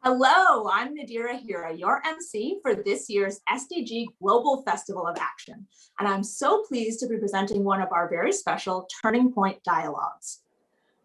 Hello, I'm Nadira Hira, your MC for this year's SDG Global Festival of Action. And I'm so pleased to be presenting one of our very special Turning Point dialogues.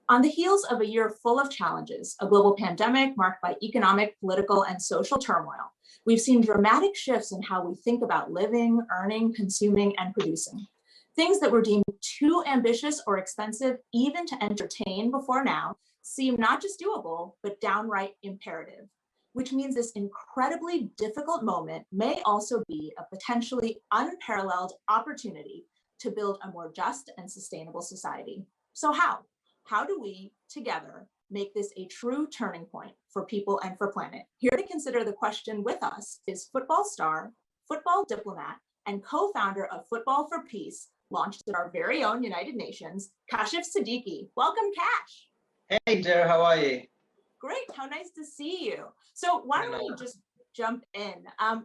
On the heels of a year full of challenges, a global pandemic marked by economic, political, and social turmoil, we've seen dramatic shifts in how we think about living, earning, consuming, and producing. Things that were deemed too ambitious or expensive even to entertain before now seem not just doable, but downright imperative, which means this incredibly difficult moment may also be a potentially unparalleled opportunity to build a more just and sustainable society. So how? How do we together make this a true turning point for people and for planet? Here to consider the question with us is football star, football diplomat, and co-founder of Football for Peace, launched at our very own United Nations, Kash Siddiqi. Welcome, Kash. Hey, Dara, how are you? Great, how nice to see you. So why don't we just jump in?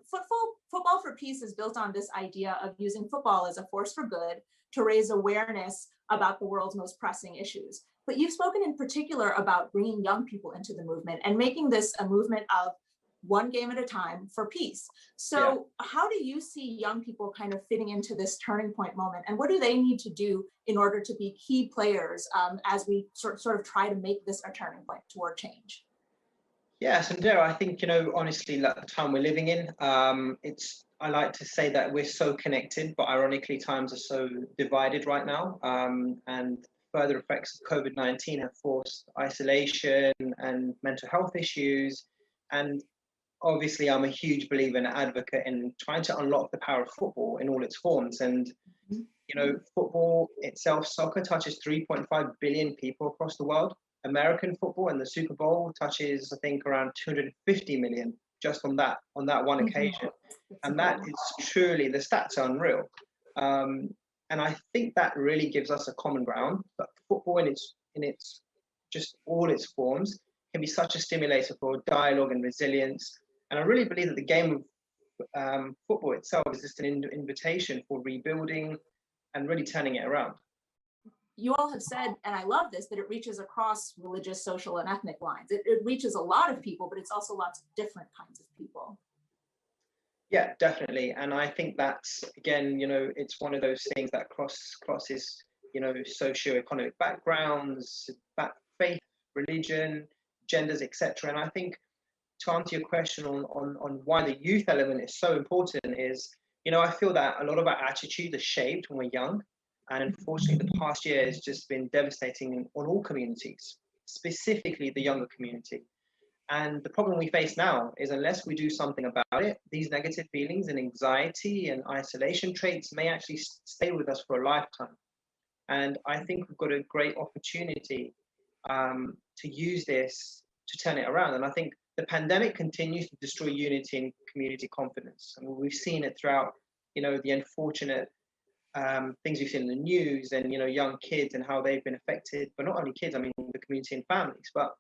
Football for Peace is built on this idea of using football as a force for good to raise awareness about the world's most pressing issues. But you've spoken in particular about bringing young people into the movement and making this a movement of one game at a time for peace. So how do you see young people kind of fitting into this turning point moment, and what do they need to do in order to be key players as we sort of try to make this a turning point toward change? Yes, and Dara, I think, honestly, like the time we're living in, I like to say that we're so connected, but ironically, times are so divided right now. And further effects of COVID-19 have forced isolation and mental health issues. And obviously, I'm a huge believer and advocate in trying to unlock the power of football in all its forms. And, football itself, soccer touches 3.5 billion people across the world. American football and the Super Bowl touches, I think, around 250 million just on that one occasion. And that is truly, the stats are unreal. And I think that really gives us a common ground. But football in its just all its forms can be such a stimulator for dialogue and resilience. And I really believe that the game of football itself is just an invitation for rebuilding and really turning it around. You all have said, and I love this, that it reaches across religious, social, and ethnic lines. It reaches a lot of people, but it's also lots of different kinds of people. Yeah, definitely. And I think that's, again, it's one of those things that crosses, socioeconomic backgrounds, faith, religion, genders, etc. And I think to answer your question on why the youth element is so important is, I feel that a lot of our attitudes are shaped when we're young. And unfortunately, the past year has just been devastating on all communities, specifically the younger community. And the problem we face now is unless we do something about it, these negative feelings and anxiety and isolation traits may actually stay with us for a lifetime. And I think we've got a great opportunity to use this to turn it around. And I think the pandemic continues to destroy unity and community confidence. I mean, we've seen it throughout, the unfortunate things we've seen in the news and, young kids and how they've been affected, but not only kids, I mean, the community and families. But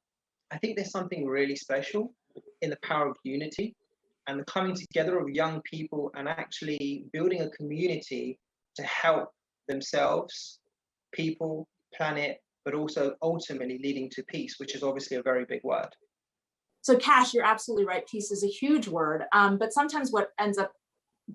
I think there's something really special in the power of unity and the coming together of young people and actually building a community to help themselves, people, planet, but also ultimately leading to peace, which is obviously a very big word. So Kash, you're absolutely right. Peace is a huge word, but sometimes what ends up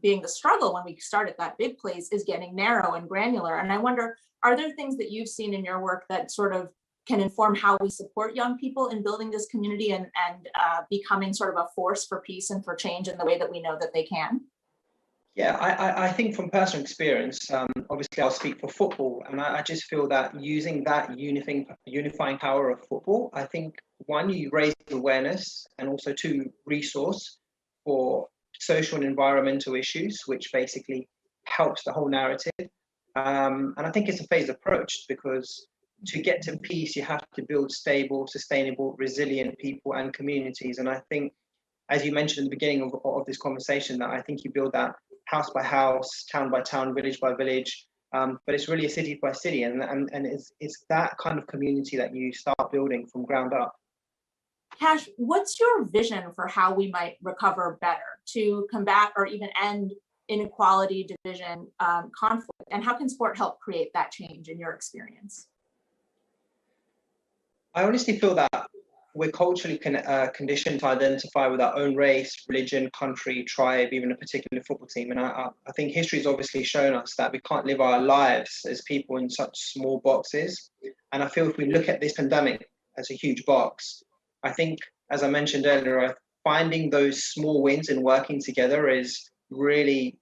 being the struggle when we start at that big place is getting narrow and granular. And I wonder, are there things that you've seen in your work that sort of can inform how we support young people in building this community and becoming sort of a force for peace and for change in the way that we know that they can? Yeah, I think from personal experience, obviously I'll speak for football, and I just feel that using that unifying power of football, I think, one, you raise awareness, and also two, resource for social and environmental issues, which basically helps the whole narrative. And I think it's a phased approach, because to get to peace, you have to build stable, sustainable, resilient people and communities. And I think, as you mentioned in the beginning of this conversation, that I think you build that house by house, town by town, village by village, but it's really a city by city. And it's that kind of community that you start building from ground up. Kash, what's your vision for how we might recover better to combat or even end inequality, division, conflict? And how can sport help create that change in your experience? I honestly feel that we're culturally conditioned to identify with our own race, religion, country, tribe, even a particular football team. And I think history has obviously shown us that we can't live our lives as people in such small boxes. And I feel if we look at this pandemic as a huge box, I think, as I mentioned earlier, finding those small wins and working together is really,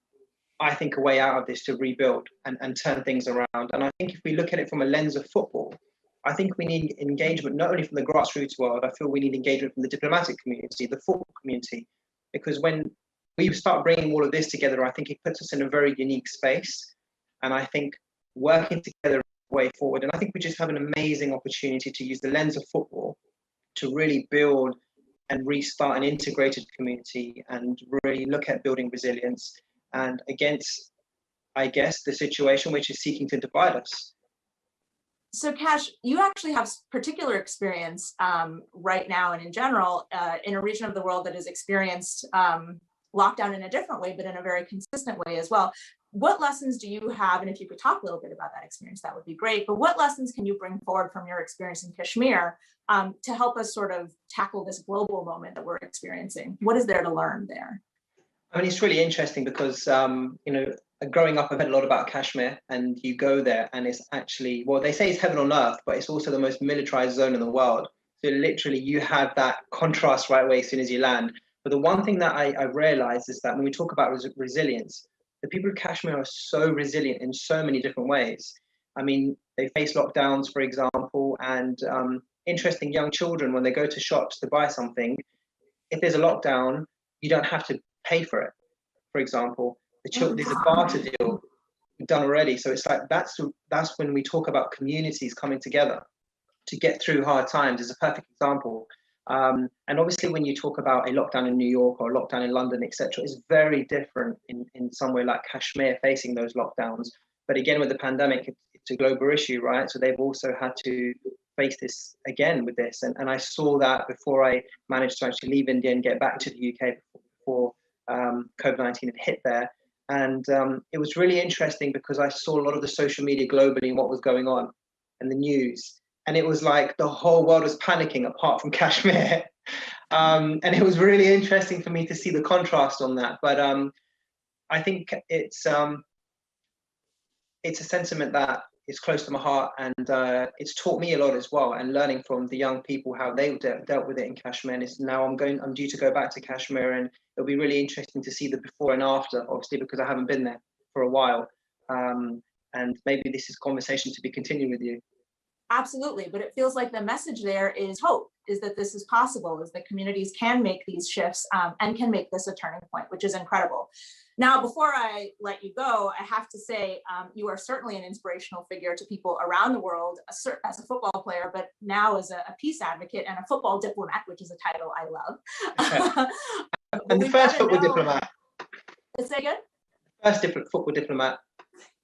I think, a way out of this to rebuild and turn things around. And I think if we look at it from a lens of football, I think we need engagement not only from the grassroots world. I feel we need engagement from the diplomatic community, the football community, because when we start bringing all of this together, I think it puts us in a very unique space. And I think working together is the way forward. And I think we just have an amazing opportunity to use the lens of football to really build and restart an integrated community and really look at building resilience and against, I guess, the situation which is seeking to divide us. So Kash, you actually have particular experience right now and in general in a region of the world that has experienced lockdown in a different way, but in a very consistent way as well. What lessons do you have? And if you could talk a little bit about that experience, that would be great. But what lessons can you bring forward from your experience in Kashmir to help us sort of tackle this global moment that we're experiencing? What is there to learn there? I mean, it's really interesting because, growing up, I've heard a lot about Kashmir, and you go there and it's actually, well, they say it's heaven on earth, but it's also the most militarized zone in the world. So literally you have that contrast right away as soon as you land. But the one thing that I realized is that when we talk about resilience, the people of Kashmir are so resilient in so many different ways. I mean, they face lockdowns, for example, and interesting young children, when they go to shops to buy something, if there's a lockdown, you don't have to pay for it. For example, there's a barter deal done already. So it's like that's when we talk about communities coming together to get through hard times is a perfect example. And obviously, when you talk about a lockdown in New York or a lockdown in London, etc., it's very different in somewhere like Kashmir facing those lockdowns. But again, with the pandemic, it's a global issue, right? So they've also had to face this again with this. And I saw that before I managed to actually leave India and get back to the UK before COVID-19 had hit there. And it was really interesting because I saw a lot of the social media globally and what was going on and the news. And it was like the whole world was panicking apart from Kashmir. And it was really interesting for me to see the contrast on that. But I think it's a sentiment that is close to my heart, and it's taught me a lot as well. And learning from the young people how they dealt with it in Kashmir. And now I'm due to go back to Kashmir, and it'll be really interesting to see the before and after, obviously, because I haven't been there for a while. And maybe this is conversation to be continued with you. Absolutely, but it feels like the message there is hope, is that this is possible, is that communities can make these shifts and can make this a turning point, which is incredible. Now, before I let you go, I have to say you are certainly an inspirational figure to people around the world as a football player, but now as a peace advocate and a football diplomat, which is a title I love. And the first football diplomat. Say again? First football diplomat.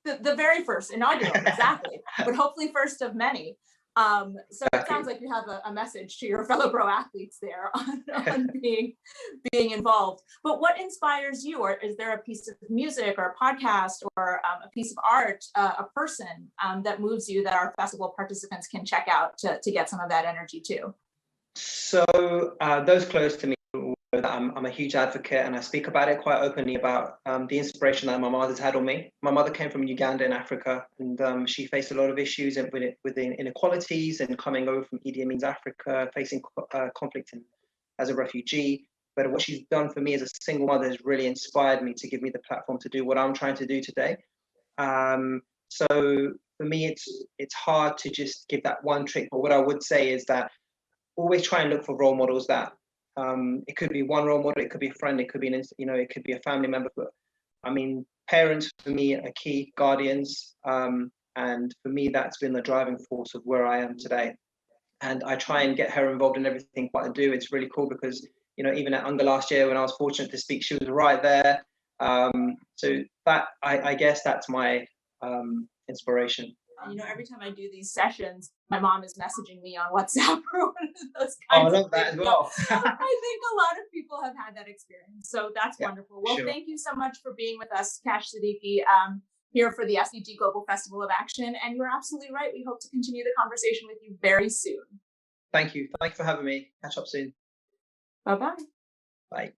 The very first, inaugural, exactly, but hopefully first of many. So it sounds like you have a message to your fellow pro athletes there on being involved. But what inspires you? Or is there a piece of music or a podcast or a piece of art, a person that moves you that our festival participants can check out to get some of that energy too? So those close to me, I'm a huge advocate, and I speak about it quite openly about the inspiration that my mother's had on me. My mother came from Uganda in Africa, and she faced a lot of issues with inequalities and coming over from Idi Amin's Africa, facing conflict as a refugee. But what she's done for me as a single mother has really inspired me to give me the platform to do what I'm trying to do today. So for me, it's hard to just give that one trick. But what I would say is that always try and look for role models that it could be one role model, it could be a friend, it could be it could be a family member. But I mean, parents for me are key, guardians, and for me that's been the driving force of where I am today. And I try and get her involved in everything what I do. It's really cool because even at UNGA last year when I was fortunate to speak, she was right there. So that I guess that's my inspiration. Every time I do these sessions, my mom is messaging me on WhatsApp or one of those kinds. I love that as well. I think a lot of people have had that experience. So that's wonderful. Well, sure. Thank you so much for being with us, Kash Siddiqi, here for the SDG Global Festival of Action. And you're absolutely right. We hope to continue the conversation with you very soon. Thank you. Thank you for having me. Catch up soon. Bye-bye. Bye.